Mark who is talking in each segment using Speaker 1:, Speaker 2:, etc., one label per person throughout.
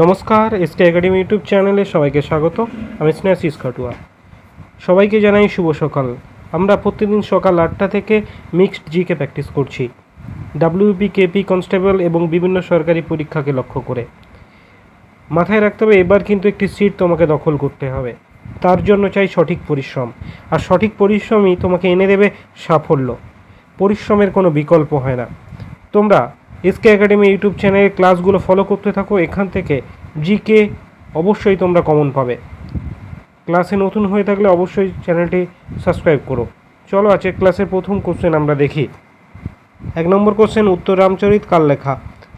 Speaker 1: নমস্কার, SK academy YouTube চ্যানেলে সবাইকে স্বাগত। আমি স্নেহাশিস খাটুয়া। সবাইকে জানাই শুভ সকাল। আমরা প্রতিদিন সকাল 8টা থেকে মিক্সড জিকে প্র্যাকটিস করছি, ডাব্লিউপি, কেপি, কনস্টেবল এবং বিভিন্ন সরকারি পরীক্ষাকে লক্ষ্য করে। মাথায় রাখতে হবে, এবার কিন্তু একটি সিট তোমাকে দখল করতে হবে। তার জন্য চাই সঠিক পরিশ্রম, আর সঠিক পরিশ্রমই তোমাকে এনে দেবে সাফল্য। পরিশ্রমের কোনো বিকল্প হয় না। তোমরা এসকে একাডেমি ইউটিউব চ্যানেলের ক্লাসগুলো ফলো করতে থাকো। এখান থেকে জিকে অবশ্যই তোমরা কমন পাবে। ক্লাসে নতুন হয়ে থাকলে অবশ্যই চ্যানেলটি সাবস্ক্রাইব করো। চলো আজকের ক্লাসের প্রথম কোশ্চেন আমরা দেখি। 1 নম্বর কোশ্চেন, উত্তর রামচরিত কার লেখা?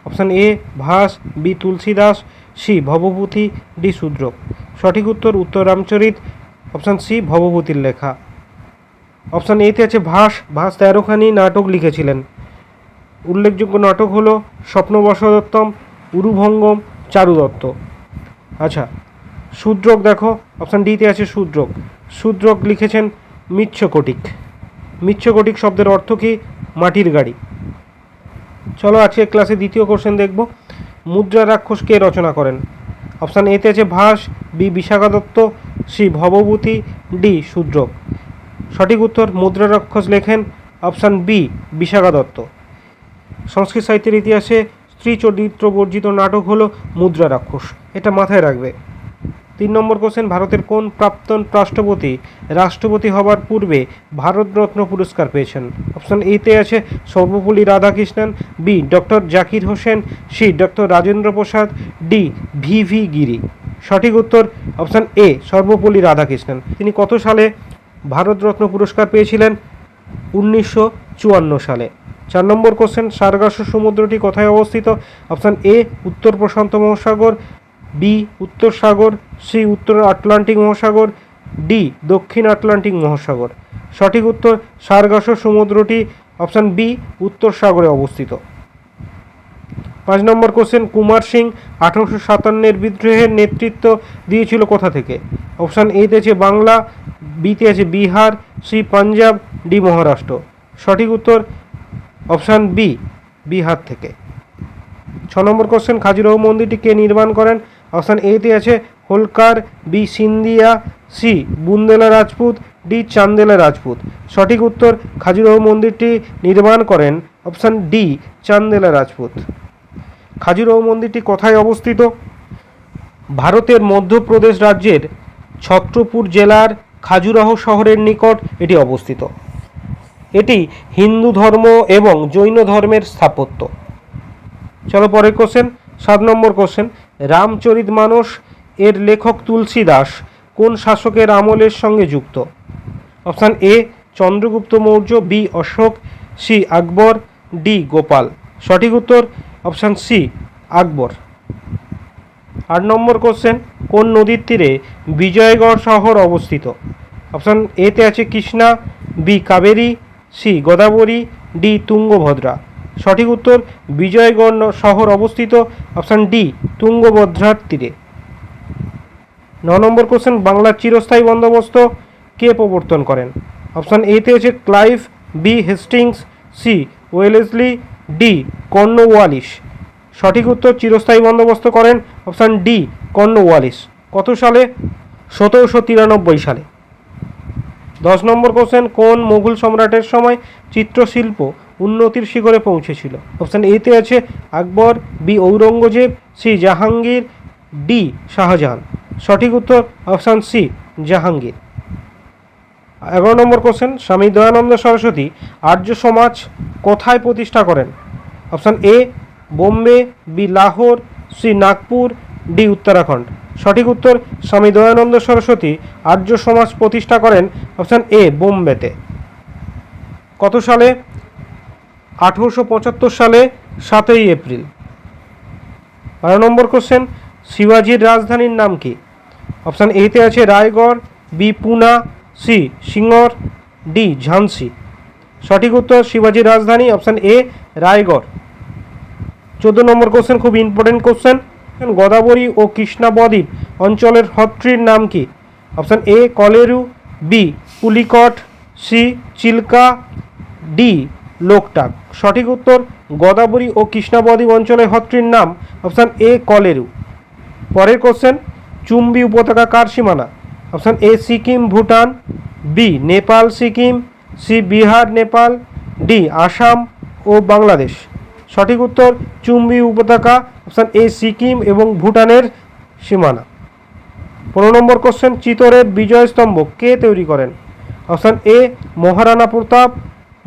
Speaker 1: Option A Bhasa, B Tulsidas, C Bhavabhuti, D Shudraka. সঠিক উত্তর উত্তর রামচরিত, অপশান সি ভবভূতির লেখা। অপশান এতে আছে ভাস। ভাস 13খানি নাটক লিখেছিলেন। উল্লেখযোগ্য নাটক হলো স্বপ্নবশদত্তম, উরুভঙ্গম, চারুদত্ত। আচ্ছা, শূদ্রক দেখো, অপশান ডিতে আছে শূদ্রক। শূদ্রক লিখেছেন মিচ্ছকটিক। মিচ্ছকটিক শব্দের অর্থ কি? মাটির গাড়ি। চলো আজকে ক্লাসে দ্বিতীয় কোশ্চেন দেখব। মুদ্রা রাক্ষস কে রচনা করেন? অপশান এতে আছে Bhasa, B Vishakhadatta, C Bhavabhuti, D Shudraka. সঠিক উত্তর মুদ্রা রাক্ষস লেখেন অপশান বি বিশাখা দত্ত। সংস্কৃত সাহিত্যের ইতিহাসে স্ত্রী চরিত্র বর্জিত নাটক হলো মুদ্রা রাক্ষস, এটা মাথায় রাখবে। 3 নম্বর কোশ্চেন, ভারতের কোন প্রাক্তন রাষ্ট্রপতি হবার পূর্বে ভারতরত্ন পুরস্কার পেয়েছেন? অপশান এতে আছে Sarvepalli Radhakrishnan, B doctor Zakir Hussain, C doctor Rajendra Prasad, D V Giri. সঠিক উত্তর অপশান এ সর্বপল্লী রাধাকৃষ্ণন। তিনি কত সালে ভারতরত্ন পুরস্কার পেয়েছিলেন? 1954 সালে। 4 নম্বর কোশ্চেন, সার্গাসো সমুদ্রটি কোথায় অবস্থিত? অপশান এ উত্তর প্রশান্ত মহাসাগর, বি উত্তর সাগর, সি উত্তর আটলান্টিক মহাসাগর, ডি দক্ষিণ আটলান্টিক মহাসাগর। সঠিক উত্তর সার্গাসো সমুদ্রটি অপশান বি উত্তর সাগরে অবস্থিত। 5 নম্বর কোশ্চেন, কুমার সিং 1857 বিদ্রোহের নেতৃত্ব দিয়েছিল কোথা থেকে? অপশান এতে আছে বাংলা, বিতে আছে বিহার, সি পাঞ্জাব, ডি মহারাষ্ট্র। সঠিক উত্তর অপশান বি বিহার থেকে। 6 নম্বর কোশ্চেন, খাজুরাহো মন্দিরটি কে নির্মাণ করেন? অপশান এতে আছে Holkar, B Scindia, C Bundela Rajput, D Chandela Rajput. সঠিক উত্তর খাজুরাহো মন্দিরটি নির্মাণ করেন অপশান ডি চান্দেলা রাজপুত। খাজুরাহো মন্দিরটি কোথায় অবস্থিত? ভারতের মধ্যপ্রদেশ রাজ্যের ছত্রপুর জেলার খাজুরাহো শহরের নিকট এটি অবস্থিত। এটি হিন্দু ধর্ম এবং জৈন ধর্মের স্থাপত্য। চলো পরের কোশ্চেন, 7 নম্বর কোশ্চেন, রামচরিতমানস এর লেখক তুলসীদাস কোন শাসকের আমলের সঙ্গে যুক্ত? Option A Chandragupta Maurya, B Ashoka, C Akbar, D Gopal. সঠিক উত্তর অপশান সি আকবর। 8 নম্বর কোশ্চেন, কোন নদীর তীরে বিজয়গড় শহর অবস্থিত? অপশান এতে আছে Krishna, B Kaveri, C Godavari, D Tungabhadra. সঠিক উত্তর বিজয়গড় শহর অবস্থিত অপশান ডি তুঙ্গভদ্রার তীরে। 9 নম্বর কোশ্চেন, বাংলার চিরস্থায়ী বন্দোবস্ত কে প্রবর্তন করেন? অপশান এতে আছে Clive, B Hastings, C Wellesley, D Cornwallis. সঠিক উত্তর চিরস্থায়ী বন্দোবস্ত করেন অপশান ডি কর্নওয়ালিস। কত সালে? 1793 সালে। 10 নম্বর কোশ্চেন, কোন মুঘল সম্রাটের সময় চিত্রশিল্প উন্নতির শিখরে পৌঁছেছিল? অপশান এতে আছে Akbar, B Aurangzeb, C Jahangir, D Shahjahan. সঠিক উত্তর অপশান সি জাহাঙ্গীর। 11 নম্বর কোশ্চেন, স্বামী দয়ানন্দ সরস্বতী আর্য সমাজ কোথায় প্রতিষ্ঠা করেন? Option A Bombay, B Lahore, C Nagpur, D Uttarakhand. সঠিক উত্তর স্বামী দয়ানন্দ সরস্বতী আর্য সমাজ প্রতিষ্ঠা করেন অপশান এ বোম্বেতে। কত সালে? 1875 সালে 7ই এপ্রিল। 12 নম্বর কোশ্চেন, শিবাজির রাজধানীর নাম কি? অপশান এতে আছে Raigad, B Poona, C Singur, D Jhansi. সঠিক উত্তর শিবাজির রাজধানী অপশান এ রায়গড়। 14 নম্বর কোশ্চেন, খুব ইম্পর্টেন্ট কোশ্চেন, গোদাবরী ও কৃষ্ণা বদ্বীপ অঞ্চলের হ্রদটির নাম কি? Option A Kolleru, B Pulicat, C Chilka, D Loktak. সঠিক উত্তর গোদাবরী ও কৃষ্ণা বদ্বীপ অঞ্চলের হ্রদটির নাম অপশান এ কলেরু। পরের কোশ্চেন, চুম্বী উপত্যকা কার সীমানা? Option A Sikkim Bhutan, B Nepal Sikkim, C Bihar Nepal, D Assam ও বাংলাদেশ। সঠিক উত্তর চুম্বী উপত্যকা, অপশান এ সিকিম এবং ভুটানের সীমানা। 15 নম্বর কোশ্চেন, চিতোরের বিজয় স্তম্ভ কে তৈরি করেন? Option A Maharana Pratap,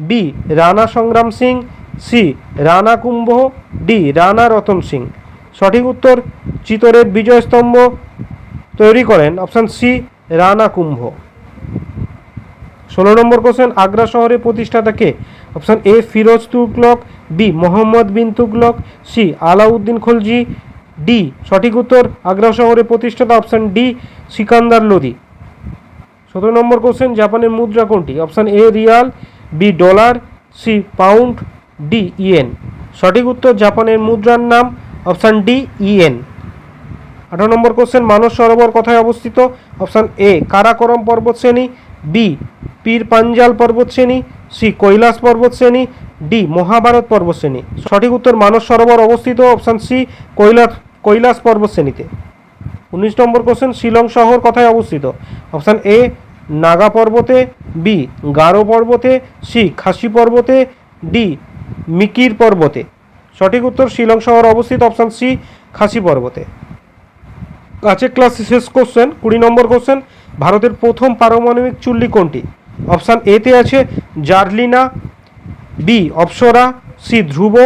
Speaker 1: B Rana Sangram Singh, C Rana Kumbha, D Rana Ratan Singh. সঠিক উত্তর চিতোরের বিজয় স্তম্ভ তৈরি করেন অপশান সি রানা কুম্ভ। 16 নম্বর কোশ্চেন, আগ্রা শহরের প্রতিষ্ঠাতা কে? Option A Firoz Tughlaq, B Muhammad bin Tughlaq, C Alauddin Khalji, D সঠিক উত্তর আগ্রা শহরের প্রতিষ্ঠাতা অপশান ডি সিকান্দার লোদি। 17 নম্বর কোশ্চেন, জাপানের মুদ্রা কোনটি? Option A riyal, B dollar, C pound, D yen. সঠিক উত্তর জাপানের মুদ্রার নাম অপশান ডি ইয়েন। 18 নম্বর কোশ্চেন, মানস সরোবর কোথায় অবস্থিত? অপশান এ কারাকোরম পর্বতশ্রেণী, বি পীর পাঞ্জাল পর্বতশ্রেণী, সি কৈলাস পর্বতশ্রেণী, ডি মহাভারত পর্বতশ্রেণী। সঠিক উত্তর মানস সরোবর অবস্থিত অপশান সি কৈলাস পর্বতশ্রেণীতে। 19 নম্বর কোশ্চেন, শিলং শহর কোথায় অবস্থিত? অপশান এ নাগা পর্বতে, বি গারো পর্বতে, সি খাসি পর্বতে, ডি মিকির পর্বতে। সঠিক উত্তর শিলং শহর অবস্থিত অপশান সি খাসি পর্বতে। আজকের ক্লাসে শেষ কোশ্চেন 20 নম্বর কোশ্চেন, ভারতের প্রথম পারমাণবিক চুল্লি কোনটি? অপশান এতে আছে জার্লিনা, বি অপ্সরা, সি ধ্রুব,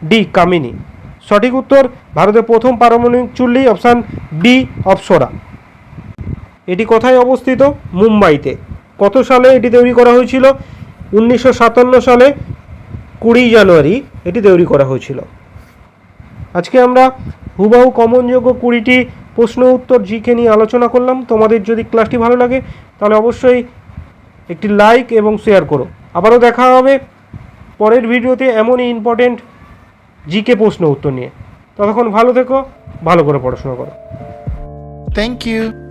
Speaker 1: ডি কামিনী। সঠিক উত্তর ভারতের প্রথম পারমাণবিক চুল্লি অপশান বি অপ্সরা। এটি কোথায় অবস্থিত? মুম্বাইতে। কত সালে এটি তৈরি করা হয়েছিল? 1957 সালে 20 জানুয়ারি এটি তৈরি করা হয়েছিল। আজকে আমরা হুবাহু কমনযোগ্য 20টি প্রশ্ন উত্তর জিকে নিয়ে আলোচনা করলাম। তোমাদের যদি ক্লাসটি ভালো লাগে তাহলে অবশ্যই একটি লাইক এবং শেয়ার করো। আবারও দেখা হবে পরের ভিডিওতে এমনই ইম্পর্টেন্ট জিকে প্রশ্ন উত্তর নিয়ে। ততক্ষণ ভালো থেকো, ভালো করে পড়াশোনা করো।
Speaker 2: Thank you.